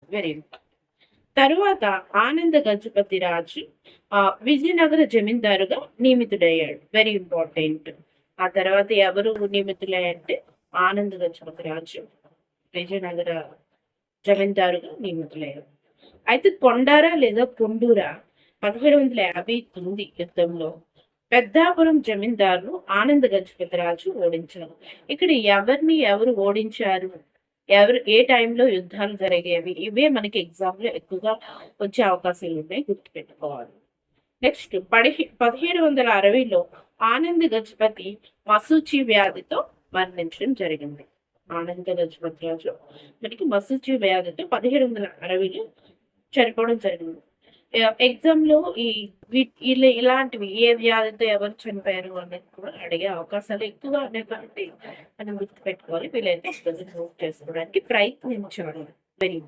Very important. తరువాత ఆనంద గజపతి రాజు విజయనగర జమీందారుగా నియమితుడయ్యాడు. Very important. ఆ తర్వాత ఎవరు నియమితులయ్యారంటే ఆనంద గజపతి రాజు విజయనగర జమీందారుగా నియమితులయ్యారు. అయితే కొండార లేదా కొండూరా 1759 యుద్ధంలో పెద్దాపురం జమీందారును ఆనంద గజపతి రాజు ఓడించారు. ఇక్కడ ఎవరు ఓడించారు? ఏ టైంలో యుద్ధాలు జరిగేవి? ఇవే మనకి ఎగ్జామ్‌లో ఎక్కువగా వచ్చే అవకాశాలున్నాయి. గుర్తుపెట్టుకోవాలి. నెక్స్ట్ 1760లో ఆనంద్ గజపతి మశూచి వ్యాధితో మరణించడం జరిగింది. ఆనంద గజపతి రాజు మనకి మశూచి వ్యాధితో 1760లో చనిపోవడం జరిగింది. ఎగ్జామ్‌లో ఈ ఇలాంటివి ఏ వ్యాధితో ఎవరు చనిపోయారు అనేది కూడా అడిగే అవకాశాలు ఎక్కువగా ఉన్నాయి కాబట్టి మనం గుర్తుపెట్టుకోవాలి. వీలైతే నోట్ చేసుకోవడానికి ప్రయత్నించాలి. వెరీ